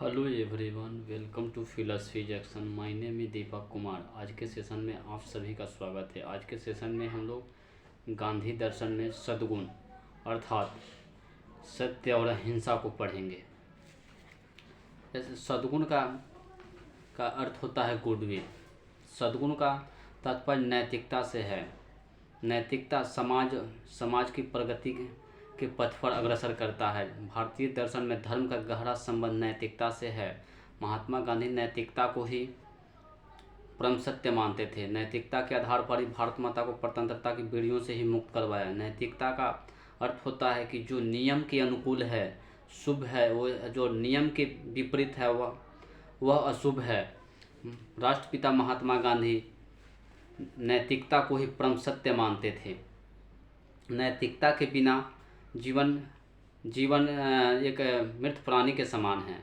Hello everyone, welcome to philosophy junction. My name है दीपक कुमार। आज के सेशन में आप सभी का स्वागत है। आज के सेशन में हम लोग गांधी दर्शन में सद्गुण अर्थात सत्य और अहिंसा को पढ़ेंगे। जैसे सद्गुण का अर्थ होता है गुडविल। सद्गुण का तात्पर्य नैतिकता से है। नैतिकता समाज की प्रगति के पथ पर अग्रसर करता है। भारतीय दर्शन में धर्म का गहरा संबंध नैतिकता से है। महात्मा गांधी नैतिकता को ही परम सत्य मानते थे। नैतिकता के आधार पर ही भारत माता को स्वतंत्रता की बेड़ियों से ही मुक्त करवाया। नैतिकता का अर्थ होता है कि जो नियम के अनुकूल है, शुभ है, वो जो नियम के विपरीत है वह अशुभ है। राष्ट्रपिता महात्मा गांधी नैतिकता को ही परम सत्य मानते थे। नैतिकता के बिना जीवन एक मृत प्राणी के समान है।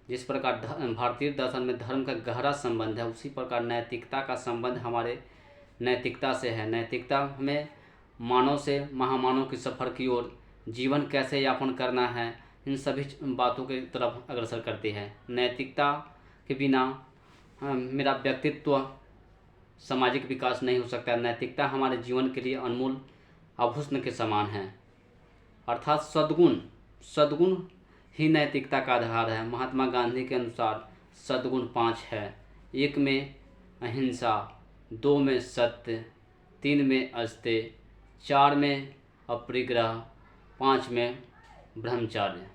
जिस प्रकार भारतीय दर्शन में धर्म का गहरा संबंध है, उसी प्रकार नैतिकता का संबंध हमारे नैतिकता से है। नैतिकता हमें मानव से महामानव की सफ़र की ओर जीवन कैसे यापन करना है, इन सभी बातों की तरफ अग्रसर करती है। नैतिकता के बिना मेरा व्यक्तित्व सामाजिक विकास नहीं हो सकता। नैतिकता हमारे जीवन के लिए अनमोल आभूषण के समान है। अर्थात सद्गुण ही नैतिकता का आधार है। महात्मा गांधी के अनुसार सद्गुण 5 है। 1 में अहिंसा, 2 में सत्य, 3 में अस्तेय, 4 में अपरिग्रह, 5 में ब्रह्मचर्य।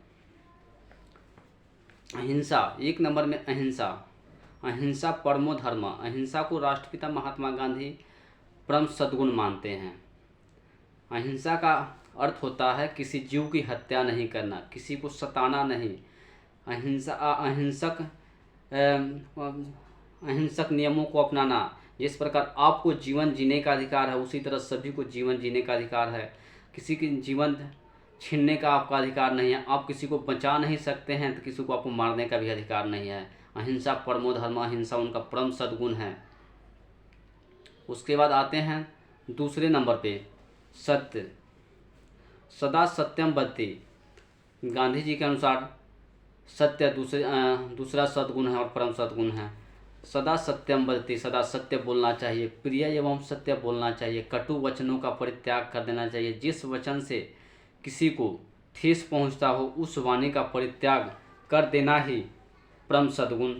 अहिंसा, 1 नंबर में अहिंसा। अहिंसा परमो धर्म। अहिंसा को राष्ट्रपिता महात्मा गांधी परम सद्गुण मानते हैं। अहिंसा का अर्थ होता है किसी जीव की हत्या नहीं करना, किसी को सताना नहीं। अहिंसक नियमों को अपनाना। जिस प्रकार आपको जीवन जीने का अधिकार है, उसी तरह सभी को जीवन जीने का अधिकार है। किसी की जीवन छीनने का आपका अधिकार नहीं है। आप किसी को बचा नहीं सकते हैं, तो किसी को आपको मारने का भी अधिकार नहीं है। अहिंसा परमो धर्म। अहिंसा उनका परम सद्गुण है। उसके बाद आते हैं दूसरे नंबर पे सत्य। सदा सत्यम वदति। गांधी जी के अनुसार सत्य दूसरा सद्गुण है और परम सद्गुण है। सदा सत्यम वदति, सदा सत्य बोलना चाहिए। प्रिय एवं सत्य बोलना चाहिए। कटु वचनों का परित्याग कर देना चाहिए। जिस वचन से किसी को ठेस पहुंचता हो, उस वाणी का परित्याग कर देना ही परम सद्गुण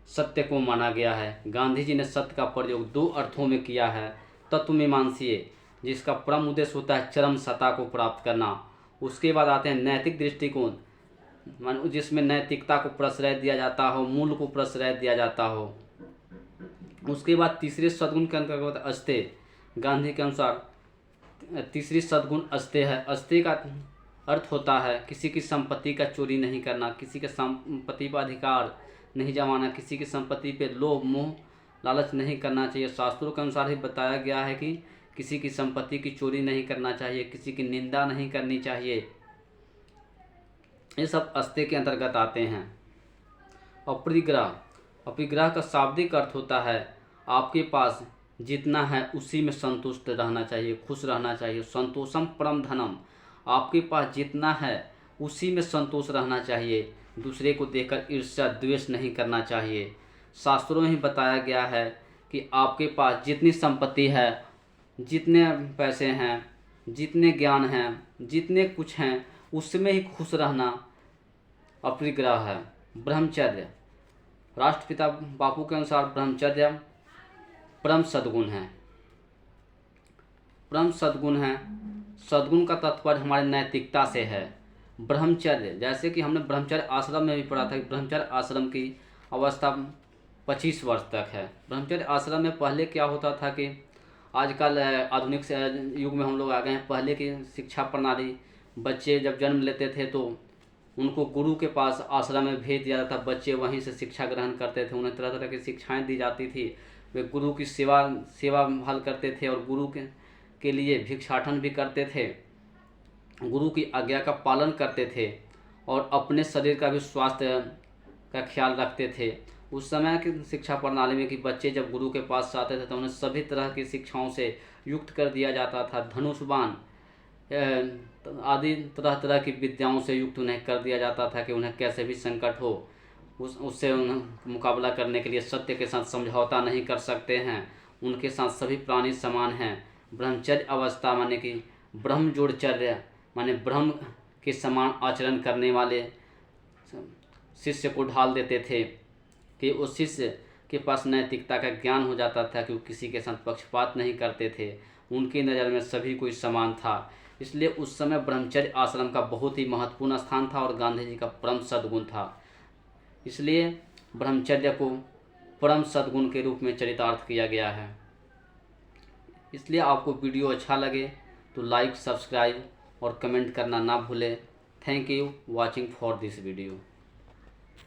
सत्य को माना गया है। गांधी जी ने सत्य का प्रयोग 2 अर्थों में किया है। तत्वमीमांसीय, जिसका परम उद्देश्य होता है चरम सत्ता को प्राप्त करना। उसके बाद आते हैं नैतिक दृष्टिकोण, जिसमें नैतिकता को प्रश्रय दिया जाता हो, मूल को प्रश्रय दिया जाता हो। उसके बाद तीसरे सद्गुण के अंतर्गत अस्तेय। गांधी के अनुसार तीसरी सद्गुण अस्तेय है। अस्तेय का अर्थ होता है किसी की संपत्ति का चोरी नहीं करना, किसी के संपत्ति पर अधिकार नहीं जमाना, किसी की संपत्ति पे लोभ मोह लालच नहीं करना चाहिए। शास्त्रों के अनुसार ही बताया गया है कि किसी की संपत्ति की चोरी नहीं करना चाहिए, किसी की निंदा नहीं करनी चाहिए। ये सब अस्तेय के अंतर्गत आते हैं। अपरिग्रह। अपरिग्रह का शाब्दिक अर्थ होता है आपके पास जितना है उसी में संतुष्ट रहना चाहिए, खुश रहना चाहिए। संतोषम परम धनम। आपके पास जितना है उसी में संतोष रहना चाहिए। दूसरे को देखकर ईर्ष्या द्वेष नहीं करना चाहिए। शास्त्रों में ही बताया गया है कि आपके पास जितनी संपत्ति है, जितने पैसे हैं, जितने ज्ञान हैं, जितने कुछ हैं, उसमें ही खुश रहना अपरिग्रह है। ब्रह्मचर्य। राष्ट्रपिता बापू के अनुसार ब्रह्मचर्य परम सद्गुण है। परम सद्गुण है। सद्गुण का तात्पर्य हमारे नैतिकता से है। ब्रह्मचर्य, जैसे कि हमने ब्रह्मचर्य आश्रम में भी पढ़ा था कि ब्रह्मचर्य आश्रम की अवस्था 25 वर्ष तक है। ब्रह्मचर्य आश्रम में पहले क्या होता था कि आजकल आधुनिक युग में हम लोग आ गए हैं। पहले की शिक्षा प्रणाली, बच्चे जब जन्म लेते थे तो उनको गुरु के पास आश्रम में भेज दिया जाता था। बच्चे वहीं से शिक्षा ग्रहण करते थे। उन्हें तरह तरह की शिक्षाएं दी जाती थी। वे गुरु की सेवा भाल करते थे और गुरु के लिए भिक्षाटन भी करते थे। गुरु की आज्ञा का पालन करते थे और अपने शरीर का भी स्वास्थ्य का ख्याल रखते थे। उस समय की शिक्षा प्रणाली में कि बच्चे जब गुरु के पास आते थे तो उन्हें सभी तरह की शिक्षाओं से युक्त कर दिया जाता था। धनुष बाण आदि तरह तरह की विद्याओं से युक्त उन्हें कर दिया जाता था कि उन्हें कैसे भी संकट हो उससे मुकाबला करने के लिए सत्य के साथ समझौता नहीं कर सकते हैं। उनके साथ सभी प्राणी समान हैं। ब्रह्मचर्य अवस्था माने कि ब्रह्मजोड़चर्य माने ब्रह्म के समान आचरण करने वाले शिष्य को ढाल देते थे कि उस शिष्य के पास नैतिकता का ज्ञान हो जाता था कि वो किसी के साथ पक्षपात नहीं करते थे। उनकी नज़र में सभी कोई समान था। इसलिए उस समय ब्रह्मचर्य आश्रम का बहुत ही महत्वपूर्ण स्थान था और गांधी जी का परम सद्गुण था। इसलिए ब्रह्मचर्य को परम सद्गुण के रूप में चरितार्थ किया गया है। इसलिए आपको वीडियो अच्छा लगे तो लाइक, सब्सक्राइब और कमेंट करना ना भूलें। Thank you watching for this video.